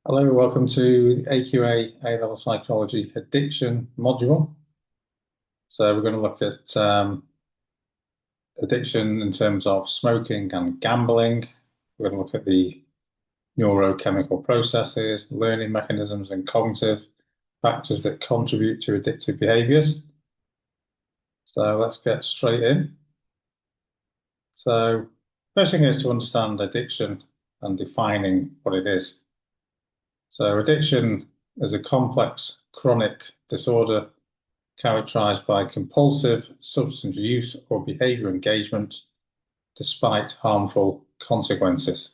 Hello, welcome to the AQA A-Level Psychology Addiction module. So we're going to look at addiction in terms of smoking and gambling. We're going to look at the neurochemical processes, learning mechanisms, and cognitive factors that contribute to addictive behaviors. So let's get straight in. So first thing is to understand addiction and defining what it is. So addiction is a complex chronic disorder characterized by compulsive substance use or behavior engagement despite harmful consequences.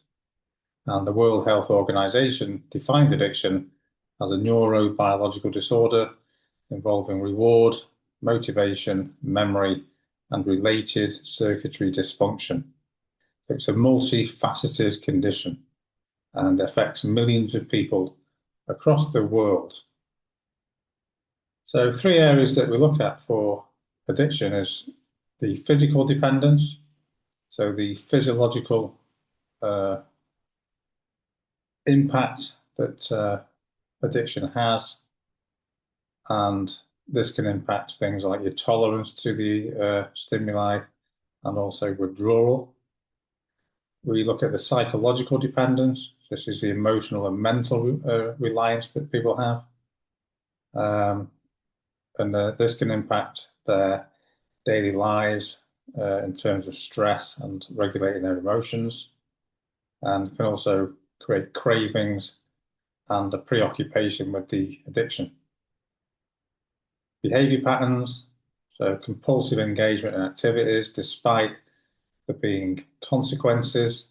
And the World Health Organization defines addiction as a neurobiological disorder involving reward, motivation, memory, and related circuitry dysfunction. So it's a multifaceted condition and affects millions of people across the world. So three areas that we look at for addiction is the physical dependence, so the physiological impact that addiction has, and this can impact things like your tolerance to the stimuli and also withdrawal. We look at the psychological dependence. This is the emotional and mental reliance that people have. And this can impact their daily lives in terms of stress and regulating their emotions, and can also create cravings and a preoccupation with the addiction. Behavior patterns, so compulsive engagement in activities despite there being consequences,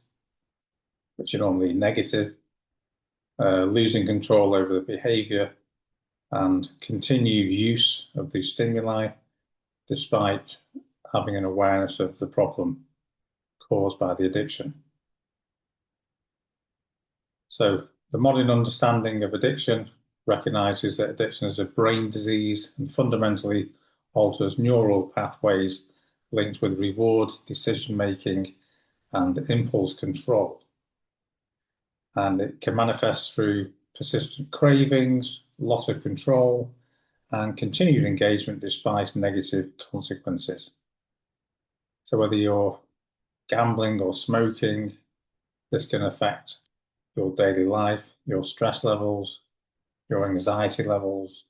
which are normally negative, losing control over the behavior, and continued use of the stimuli despite having an awareness of the problem caused by the addiction. So the modern understanding of addiction recognizes that addiction is a brain disease and fundamentally alters neural pathways linked with reward, decision-making, and impulse control. And it can manifest through persistent cravings, loss of control, and continued engagement despite negative consequences. So whether you're gambling or smoking, this can affect your daily life, your stress levels, your anxiety levels,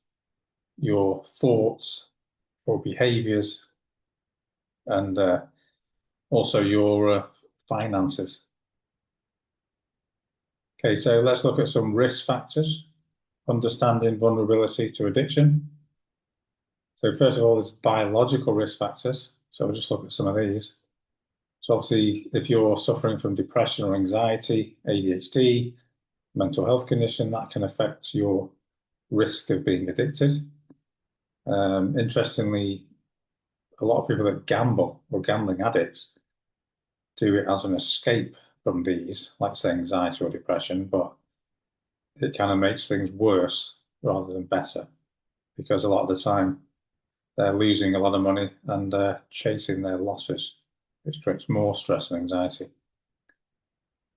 your thoughts or behaviors, and also your finances. Okay, so let's look at some risk factors, understanding vulnerability to addiction. So first of all, there's biological risk factors. So we'll just look at some of these. So obviously, if you're suffering from depression or anxiety, ADHD, mental health condition, that can affect your risk of being addicted. Interestingly, a lot of people that gamble or gambling addicts do it as an escape from these, like say anxiety or depression, but it kind of makes things worse rather than better because a lot of the time they're losing a lot of money and chasing their losses, which creates more stress and anxiety.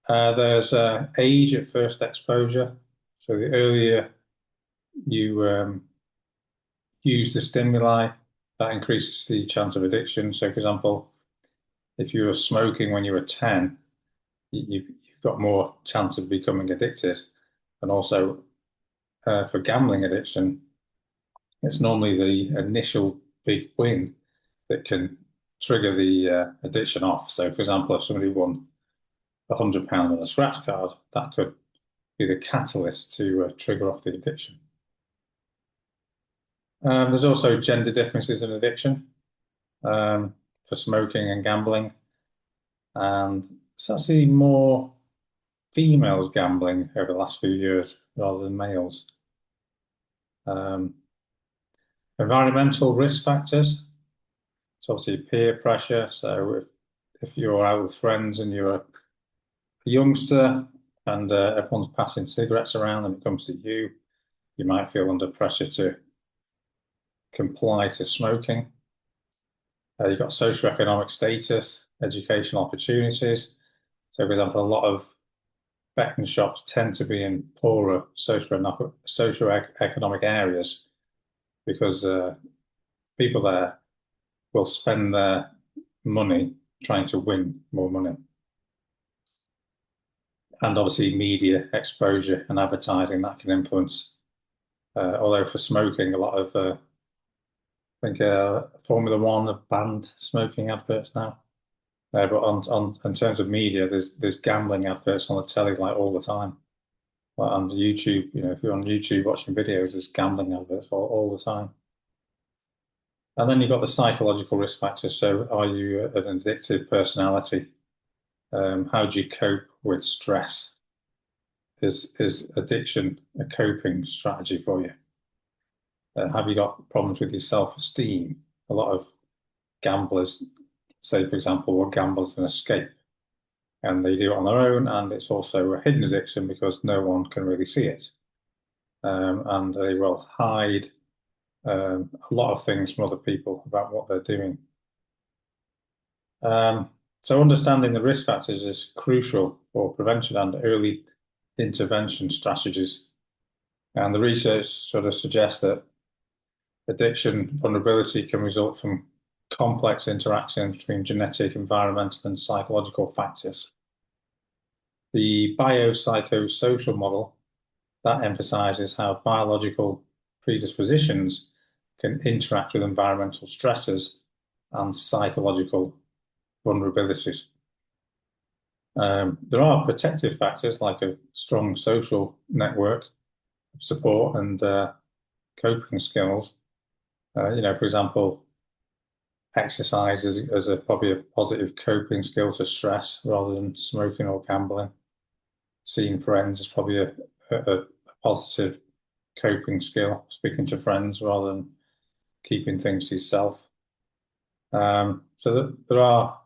There's age at first exposure. So the earlier you use the stimuli, that increases the chance of addiction. So, for example, if you were smoking when you were 10, you've got more chance of becoming addicted. And also for gambling addiction, it's normally the initial big win that can trigger the addiction off. So, for example, if somebody won £100 on a scratch card, that could be the catalyst to trigger off the addiction. There's also gender differences in addiction for smoking and gambling. And it's actually more females gambling over the last few years rather than males. Environmental risk factors. So obviously peer pressure. So if you're out with friends and you're a youngster and everyone's passing cigarettes around and it comes to you, you might feel under pressure to comply to smoking. You've got socioeconomic status, educational opportunities. So, for example, a lot of betting shops tend to be in poorer socioeconomic areas because people there will spend their money trying to win more money. And obviously media exposure and advertising that can influence. Although for smoking, a lot of, I think Formula One have banned smoking adverts now. But in terms of media, there's gambling adverts on the telly like all the time. Like on YouTube, if you're on YouTube watching videos, there's gambling adverts all the time. And then you've got the psychological risk factors. So are you an addictive personality? How do you cope with stress? Is addiction a coping strategy for you? Have you got problems with your self-esteem? A lot of gamblers, say, for example, well, gamblers an escape, and they do it on their own, and it's also a hidden addiction because no one can really see it. And they will hide a lot of things from other people about what they're doing. So understanding the risk factors is crucial for prevention and early intervention strategies. And the research sort of suggests that addiction vulnerability can result from complex interactions between genetic, environmental, and psychological factors. The biopsychosocial model that emphasizes how biological predispositions can interact with environmental stresses and psychological vulnerabilities. There are protective factors like a strong social network of support and coping skills. For example, exercise as probably a positive coping skill to stress rather than smoking or gambling. Seeing friends is probably a positive coping skill, speaking to friends rather than keeping things to yourself. So there are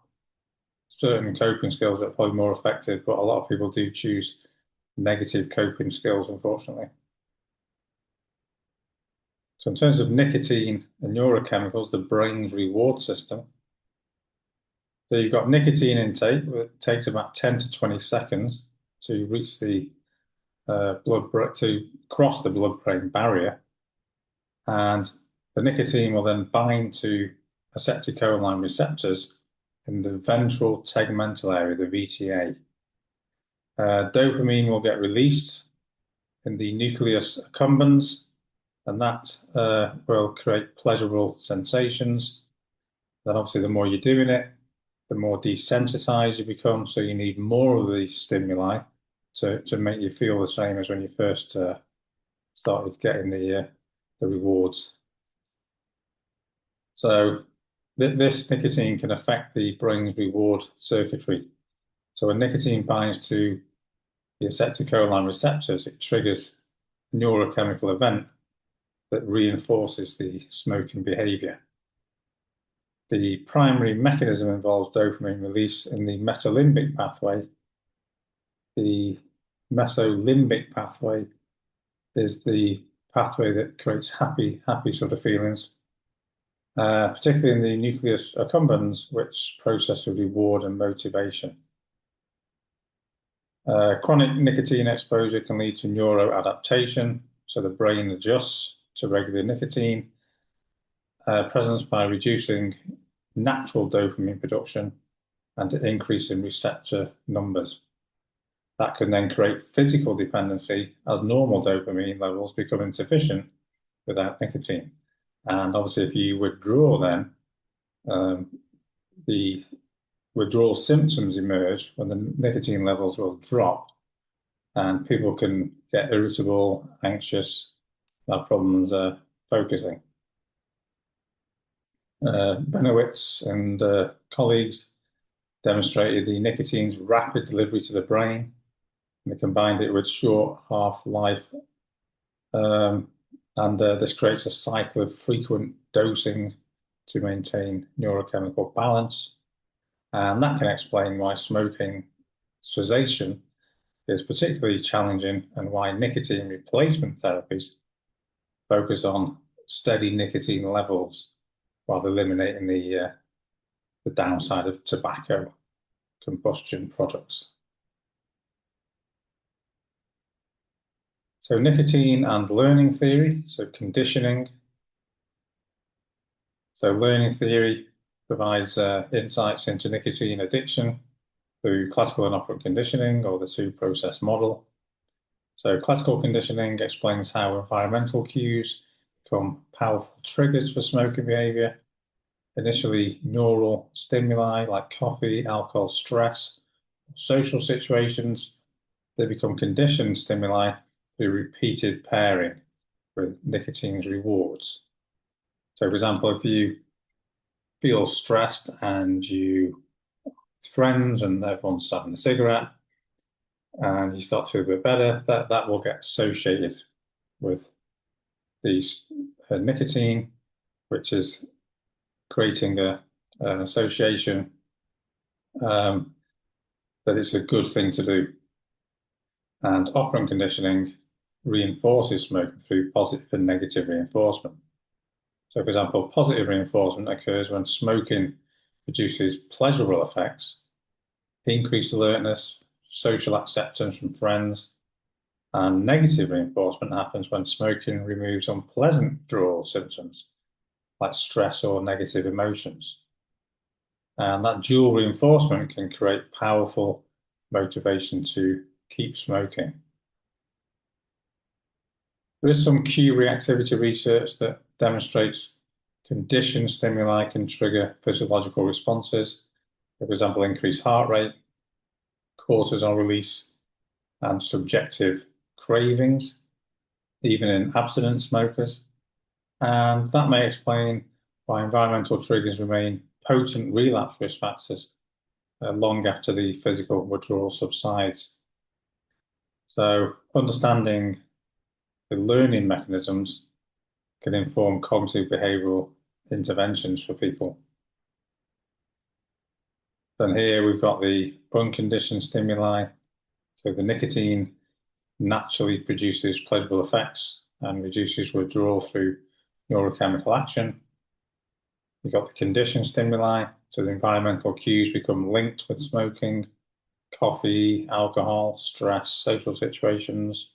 certain coping skills that are probably more effective, but a lot of people do choose negative coping skills, unfortunately. So in terms of nicotine and neurochemicals, the brain's reward system. So you've got nicotine intake, it takes about 10 to 20 seconds to reach the to cross the blood-brain barrier. And the nicotine will then bind to acetylcholine receptors in the ventral tegmental area, the VTA. Dopamine will get released in the nucleus accumbens, and that will create pleasurable sensations. Then obviously the more you're doing it, the more desensitized you become, so you need more of the stimuli to make you feel the same as when you first started getting the rewards. So this nicotine can affect the brain's reward circuitry. So when nicotine binds to the acetylcholine receptors, it triggers a neurochemical event that reinforces the smoking behavior. The primary mechanism involves dopamine release in the mesolimbic pathway. The mesolimbic pathway is the pathway that creates happy sort of feelings, particularly in the nucleus accumbens, which process of reward and motivation. Chronic nicotine exposure can lead to neuroadaptation, so the brain adjusts to regular nicotine presence by reducing natural dopamine production and increasing receptor numbers. That can then create physical dependency as normal dopamine levels become insufficient without nicotine. And obviously, if you withdraw, then the withdrawal symptoms emerge when the nicotine levels will drop, and people can get irritable, anxious, have problems focusing. Benowitz and colleagues demonstrated the nicotine's rapid delivery to the brain, and they combined it with short half-life, and this creates a cycle of frequent dosing to maintain neurochemical balance. And that can explain why smoking cessation is particularly challenging and why nicotine replacement therapies focus on steady nicotine levels while eliminating the downside of tobacco combustion products. So nicotine and learning theory, so conditioning. So learning theory provides insights into nicotine addiction through classical and operant conditioning, or the two-process model. So classical conditioning explains how environmental cues become powerful triggers for smoking behavior. Initially, neural stimuli like coffee, alcohol, stress, social situations, they become conditioned stimuli through repeated pairing with nicotine's rewards. So, for example, if you feel stressed and you with friends and everyone's having a cigarette and you start to feel a bit better, that will get associated with these nicotine, which is creating an association um, that it's a good thing to do. And operant conditioning reinforces smoking through positive and negative reinforcement. So, for example, positive reinforcement occurs when smoking produces pleasurable effects, increased alertness, social acceptance from friends, and negative reinforcement happens when smoking removes unpleasant withdrawal symptoms like stress or negative emotions. And that dual reinforcement can create powerful motivation to keep smoking. There is some cue reactivity research that demonstrates conditioned stimuli can trigger physiological responses, for example, increased heart rate, cortisol release, and subjective cravings, even in abstinent smokers. And that may explain why environmental triggers remain potent relapse risk factors long after the physical withdrawal subsides. So understanding the learning mechanisms can inform cognitive behavioral interventions for people. Then here we've got the unconditioned stimuli. So the nicotine naturally produces pleasurable effects and reduces withdrawal through neurochemical action. We've got the conditioned stimuli. So the environmental cues become linked with smoking, coffee, alcohol, stress, social situations.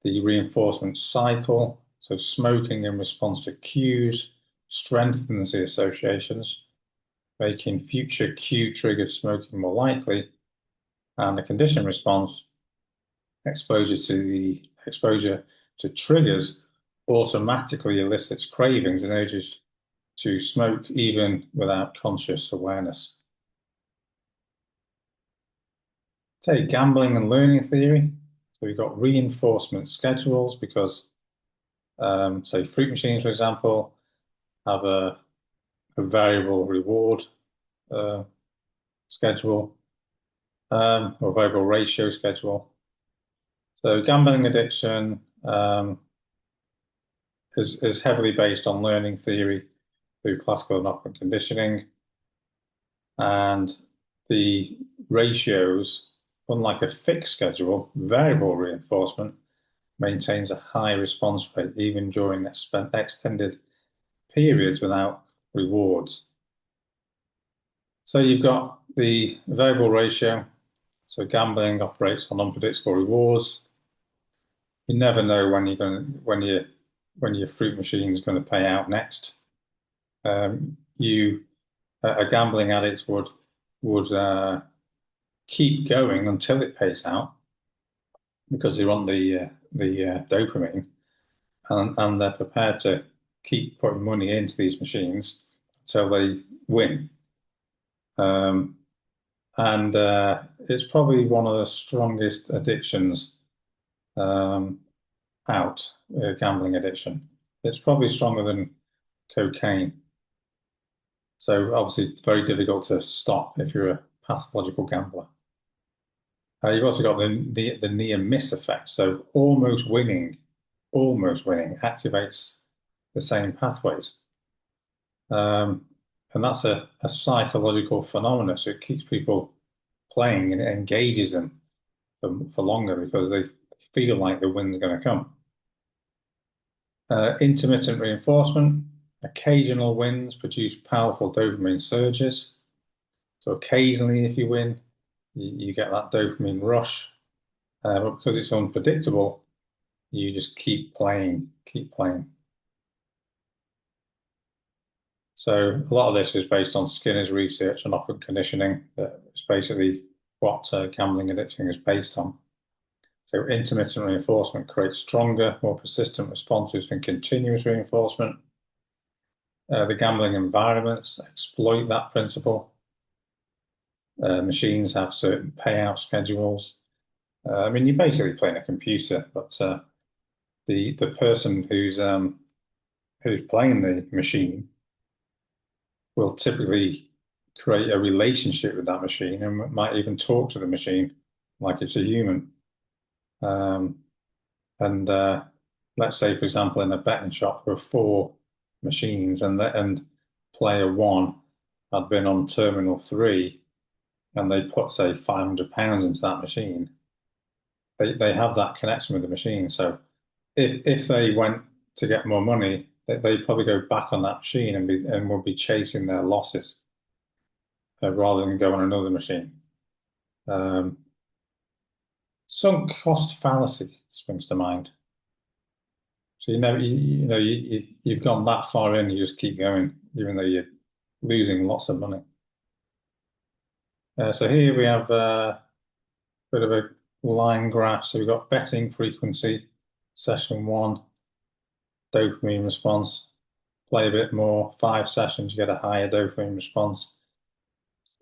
The reinforcement cycle. So smoking in response to cues strengthens the associations, making future cue-triggered smoking more likely. And the conditioned response, exposure to triggers automatically elicits cravings and urges to smoke even without conscious awareness. Take gambling and learning theory. So we've got reinforcement schedules because, say, fruit machines, for example, have a variable reward schedule or variable ratio schedule. So gambling addiction is heavily based on learning theory through classical and operant conditioning. And the ratios, unlike a fixed schedule, variable reinforcement maintains a high response rate even during extended periods without rewards. So you've got the variable ratio. So gambling operates on unpredictable rewards. You never know when your fruit machine is going to pay out next. A gambling addict would keep going until it pays out because they want the dopamine, and they're prepared to keep putting money into these machines until they win. And it's probably one of the strongest addictions out, gambling addiction. It's probably stronger than cocaine. So obviously it's very difficult to stop if you're a pathological gambler. You've also got the near miss effect. So almost winning activates the same pathways. And that's a psychological phenomenon. So it keeps people playing and it engages them for longer because they feel like the win's going to come. Intermittent reinforcement. Occasional wins produce powerful dopamine surges. So occasionally, if you win, you get that dopamine rush. But because it's unpredictable, You just keep playing, keep playing. So a lot of this is based on Skinner's research on operant conditioning. It's basically what gambling addiction is based on. So intermittent reinforcement creates stronger, more persistent responses than continuous reinforcement. The gambling environments exploit that principle. Machines have certain payout schedules. I mean, you're basically playing a computer, but the person who's playing the machine will typically create a relationship with that machine and might even talk to the machine like it's a human. And let's say, for example, in a betting shop, there were 4 machines, and player 1 had been on terminal 3, and they put, say, £500 into that machine. They have that connection with the machine. So if they went to get more money, they'd probably go back on that machine and would be chasing their losses rather than go on another machine. Sunk cost fallacy springs to mind. So you've gone that far in, you just keep going, even though you're losing lots of money. So here we have a bit of a line graph. So we've got betting frequency, session 1, dopamine response. Play a bit more, 5 sessions, you get a higher dopamine response.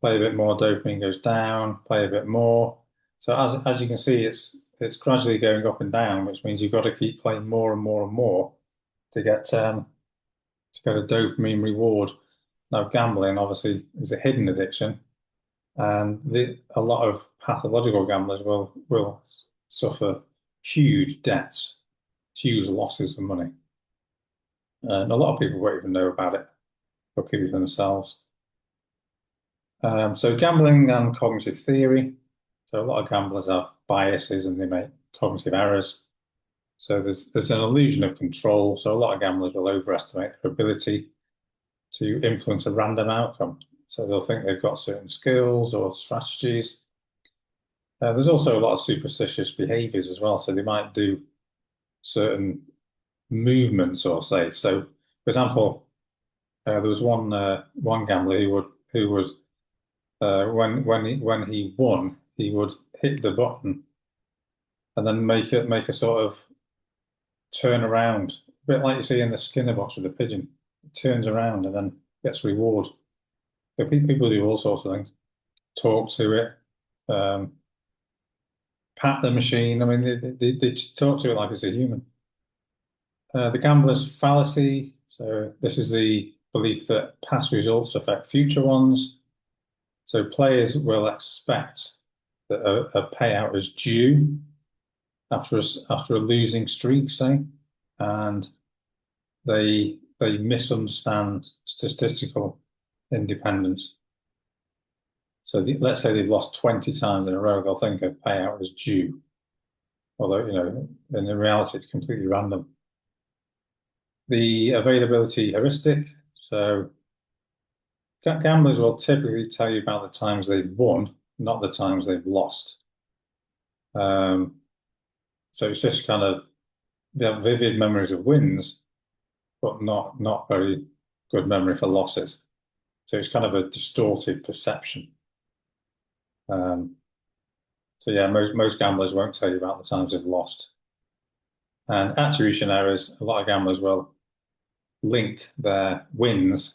Play a bit more, dopamine goes down. Play a bit more. So as you can see, it's gradually going up and down, which means you've got to keep playing more and more and more to get a dopamine reward. Now, gambling obviously is a hidden addiction, and a lot of pathological gamblers will suffer huge debts, huge losses of money, and a lot of people won't even know about it. They'll keep it themselves. So gambling and cognitive theory. So a lot of gamblers have biases and they make cognitive errors. So there's an illusion of control. So a lot of gamblers will overestimate their ability to influence a random outcome. So they'll think they've got certain skills or strategies. There's also a lot of superstitious behaviors as well. So they might do certain movements or say. So, for example, there was one gambler who would when he won, he would hit the button and then make a sort of turn around, a bit like you see in the Skinner box with the pigeon. It turns around and then gets reward. So people do all sorts of things. Talk to it, pat the machine. I mean, they talk to it like it's a human. The gambler's fallacy. So this is the belief that past results affect future ones. So players will expect that a payout is due after a losing streak, say, and they misunderstand statistical independence. So let's say they've lost 20 times in a row, they'll think a payout is due, although in reality it's completely random. The availability heuristic. So gamblers will typically tell you about the times they've won, not the times they've lost. So it's just kind of, they have vivid memories of wins, but not very good memory for losses. So it's kind of a distorted perception. So yeah, most gamblers won't tell you about the times they've lost. And attribution errors, a lot of gamblers will link their wins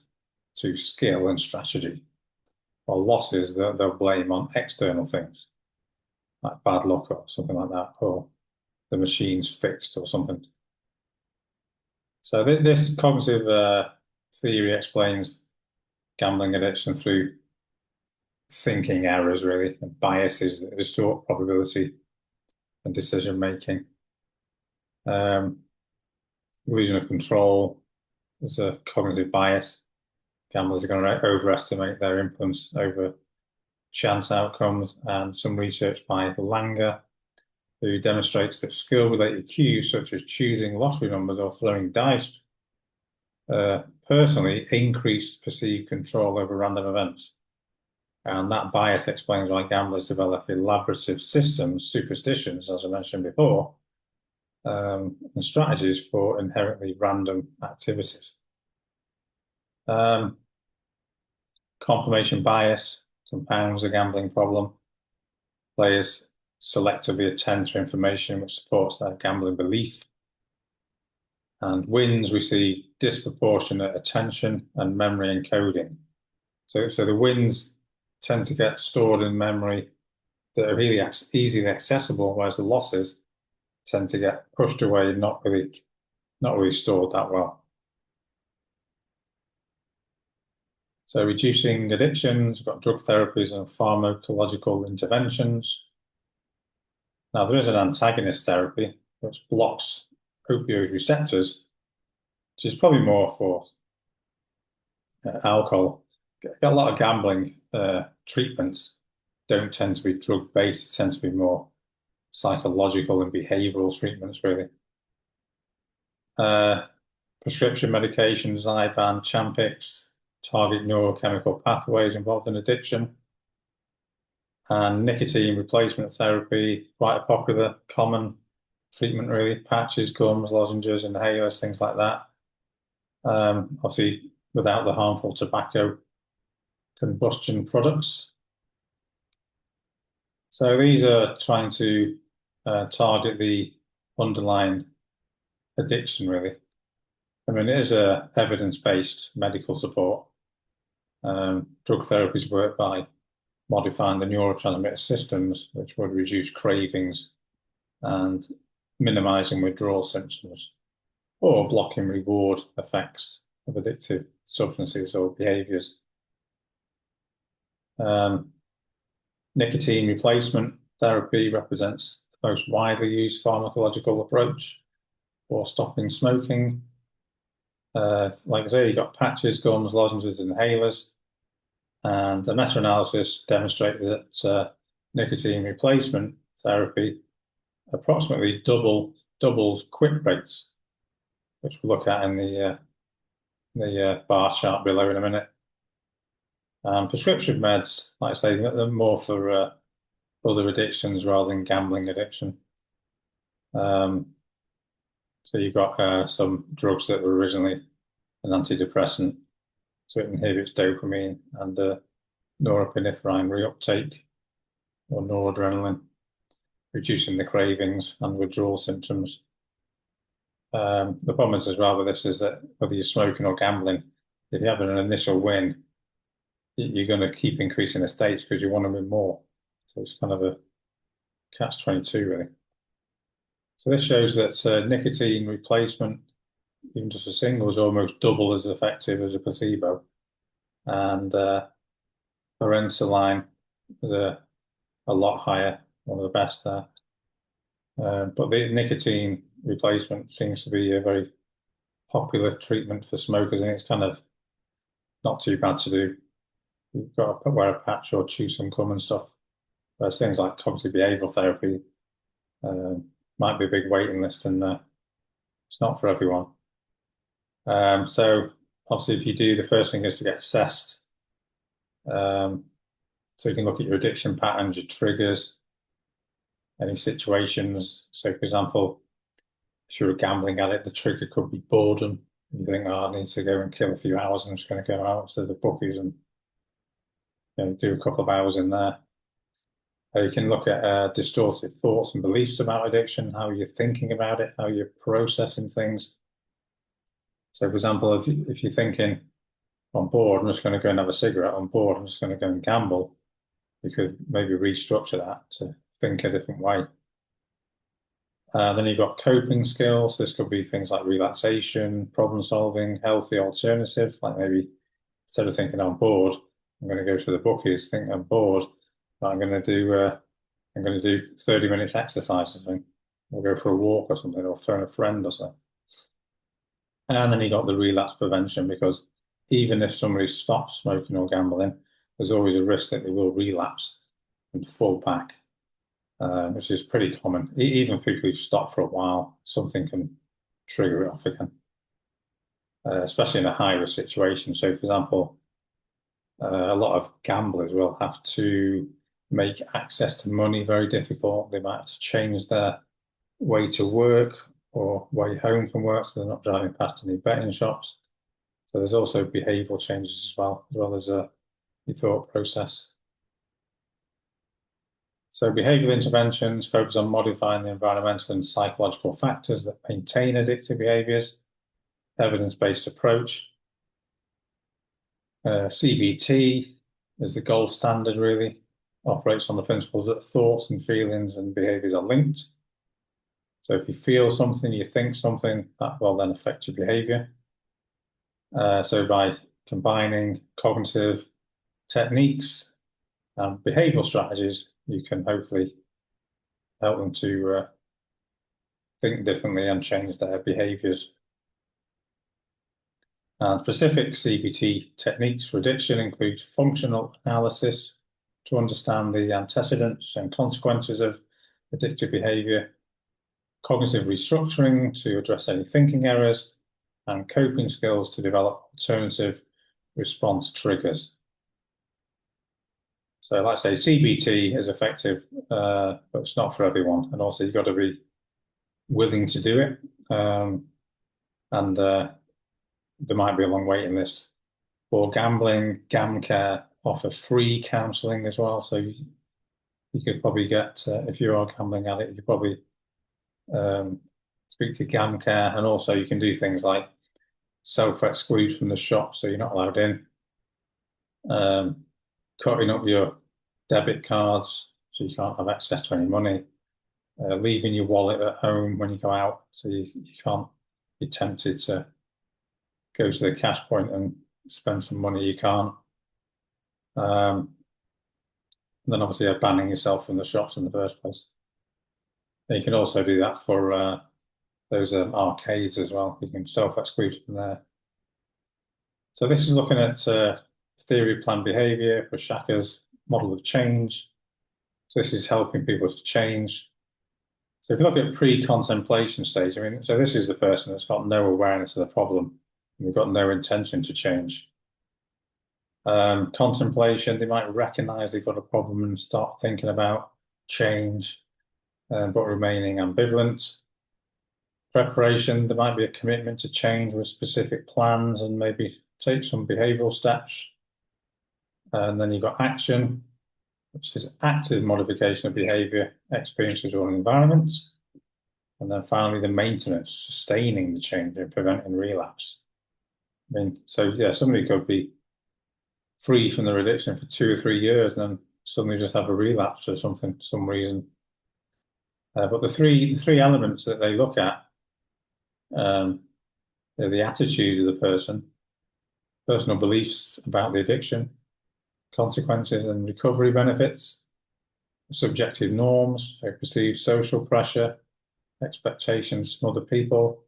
to skill and strategy, or losses they'll blame on external things, like bad luck or something like that, or the machine's fixed or something. So this cognitive theory explains gambling addiction through thinking errors, really, and biases that distort probability and decision making. Illusion of control is a cognitive bias. Gamblers are going to overestimate their influence over chance outcomes, and some research by Langer, who demonstrates that skill-related cues such as choosing lottery numbers or throwing dice personally increase perceived control over random events. And that bias explains why gamblers develop elaborative systems, superstitions, as I mentioned before, and strategies for inherently random activities. Confirmation bias compounds the gambling problem. Players selectively attend to information which supports their gambling belief. And wins receive disproportionate attention and memory encoding. So the wins tend to get stored in memory that are really easily accessible, whereas the losses tend to get pushed away and not really stored that well. So reducing addictions, we've got drug therapies and pharmacological interventions. Now there is an antagonist therapy which blocks opioid receptors, which is probably more for alcohol. Got a lot of gambling treatments don't tend to be drug-based, it tends to be more psychological and behavioral treatments, really. Prescription medications, Zyban, Champix, target neurochemical pathways involved in addiction. And nicotine replacement therapy, quite a popular, common treatment, really. Patches, gums, lozenges, inhalers, things like that. Obviously, without the harmful tobacco combustion products. So these are trying to target the underlying addiction, really. I mean, it is a evidence-based medical support. Drug therapies work by modifying the neurotransmitter systems, which would reduce cravings and minimizing withdrawal symptoms, or blocking reward effects of addictive substances or behaviors. Nicotine replacement therapy represents the most widely used pharmacological approach for stopping smoking. Like I say, you've got patches, gums, lozenges, inhalers. And the meta-analysis demonstrated that nicotine replacement therapy approximately doubles quit rates, which we'll look at in the bar chart below in a minute. Prescription meds, like I say, they're more for other addictions rather than gambling addiction. So you've got some drugs that were originally an antidepressant, so it inhibits dopamine and norepinephrine reuptake or noradrenaline, reducing the cravings and withdrawal symptoms. The problem is as well with this is that whether you're smoking or gambling, if you have an initial win, you're going to keep increasing the stakes because you want to win more. So it's kind of a catch-22, really. So this shows that nicotine replacement, even just a single, is almost double as effective as a placebo. And parensaline is a lot higher, one of the best there. But the nicotine replacement seems to be a very popular treatment for smokers, and it's kind of not too bad to do. You've got to wear a patch or chew some gum and stuff. Whereas things like cognitive behavioral therapy might be a big waiting list, and it's not for everyone. So obviously, if you do, the first thing is to get assessed. So you can look at your addiction patterns, your triggers, any situations. So, for example, if you're a gambling addict, the trigger could be boredom. You think, oh, I need to go and kill a few hours. I'm just going to go out to the bookies and do a couple of hours in there. You can look at distorted thoughts and beliefs about addiction, how you're thinking about it, how you're processing things. So, for example, if you're thinking, I'm bored, I'm just going to go and have a cigarette. I'm bored, I'm just going to go and gamble. You could maybe restructure that to think a different way. Then you've got coping skills. This could be things like relaxation, problem solving, healthy alternatives, like maybe instead of thinking I'm bored, I'm going to go to the bookies, think I'm bored, but I'm going to do 30 minutes exercise or something, or go for a walk or something, or phone a friend or something. And then you got the relapse prevention, because even if somebody stops smoking or gambling, there's always a risk that they will relapse and fall back, which is pretty common. Even people who've stopped for a while, something can trigger it off again, especially in a high-risk situation. So, for example, a lot of gamblers will have to make access to money very difficult. They might have to change their way to work, or way home from work, so they're not driving past any betting shops. So there's also behavioural changes as well as your thought process. So behavioural interventions focus on modifying the environmental and psychological factors that maintain addictive behaviours. Evidence-based approach. CBT is the gold standard, really. Operates on the principles that thoughts and feelings and behaviours are linked. So if you feel something, you think something, that will then affect your behaviour. So by combining cognitive techniques and behavioural strategies, you can hopefully help them to think differently and change their behaviours. And specific CBT techniques for addiction include functional analysis to understand the antecedents and consequences of addictive behaviour, cognitive restructuring to address any thinking errors, and coping skills to develop alternative response triggers. So like I say, CBT is effective, but it's not for everyone. And also you've got to be willing to do it. And there might be a long waiting list. For gambling, GamCare offer free counselling as well. So you could probably get, if you are a gambling addict, you could probably speak to GamCare. And also you can do things like self-exclude from the shop, so you're not allowed in. Cutting up your debit cards so you can't have access to any money. Leaving your wallet at home when you go out, so you can't be tempted to go to the cash point and spend some money you can't. And then obviously banning yourself from the shops in the first place. And you can also do that for those arcades as well. You can self-exclude from there. So this is looking at theory of planned behavior, Prochaska's model of change. So this is helping people to change. So if you look at pre-contemplation stage, I mean, so this is the person that's got no awareness of the problem. They've got no intention to change. Contemplation, they might recognize they've got a problem and start thinking about change, but remaining ambivalent. Preparation, there might be a commitment to change with specific plans and maybe take some behavioral steps. And then you've got action, which is active modification of behavior, experiences, or environments. And then finally, the maintenance, sustaining the change and preventing relapse. I mean, so yeah, somebody could be free from their addiction for 2 or 3 years and then suddenly just have a relapse or something, for some reason. But the three elements that they look at are the attitude of the person, personal beliefs about the addiction, consequences and recovery benefits, subjective norms, so perceived social pressure, expectations from other people,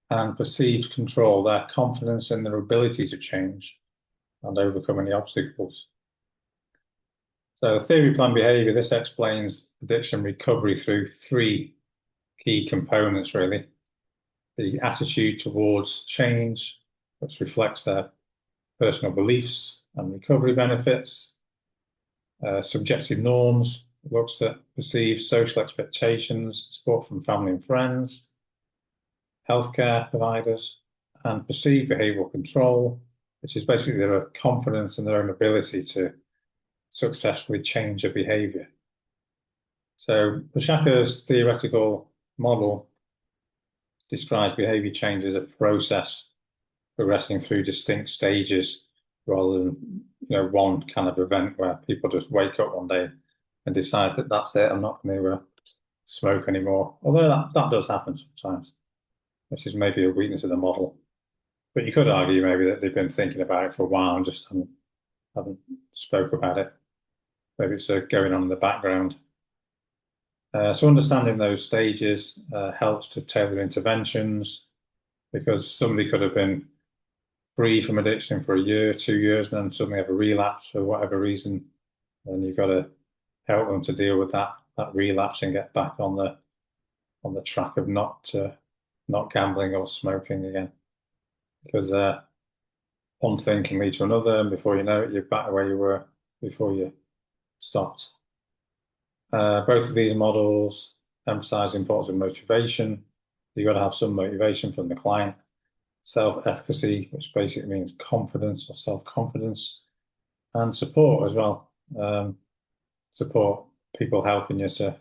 and perceived control, their confidence in their ability to change and overcome any obstacles. So theory of planned behavior, this explains addiction recovery through 3 key components, really. The attitude towards change, which reflects their personal beliefs and recovery benefits. Subjective norms, looks at perceived social expectations, support from family and friends, healthcare providers, and perceived behavioral control, which is basically their confidence in their own ability to successfully change a behavior. So Prochaska's theoretical model describes behavior change as a process progressing through distinct stages rather than one kind of event where people just wake up one day and decide that that's it, I'm not going to smoke anymore. Although that does happen sometimes, which is maybe a weakness of the model. But you could argue maybe that they've been thinking about it for a while and just haven't spoke about it. Maybe it's going on in the background. So understanding those stages helps to tailor interventions, because somebody could have been free from addiction for 1 year, 2 years, and then suddenly have a relapse for whatever reason. And you've got to help them to deal with that relapse and get back on the track of not gambling or smoking again. Because one thing can lead to another, and before you know it, you're back where you were before you stopped. Both of these models emphasize the importance of motivation, You've got to have some motivation from the client. Self-efficacy, which basically means confidence or self-confidence, and support as well. Support people helping you to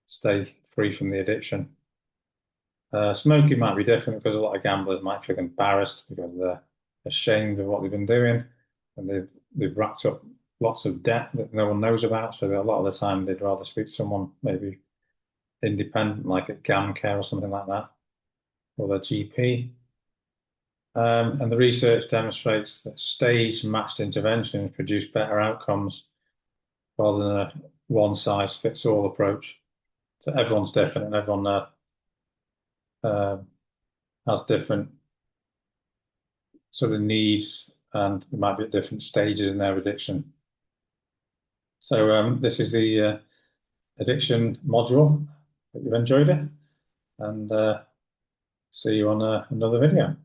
stay free from the addiction. Smoking might be different because a lot of gamblers might feel embarrassed because they're ashamed of what they've been doing, and they've racked up lots of debt that no one knows about. So a lot of the time they'd rather speak to someone maybe independent, like at GAM care or something like that, or their GP. And the research demonstrates that stage-matched interventions produce better outcomes rather than a one-size-fits-all approach. So everyone's different, and everyone uh, has different sort of needs, and they might be at different stages in their addiction. So this is the addiction module. Hope you've enjoyed it, and see you on another video.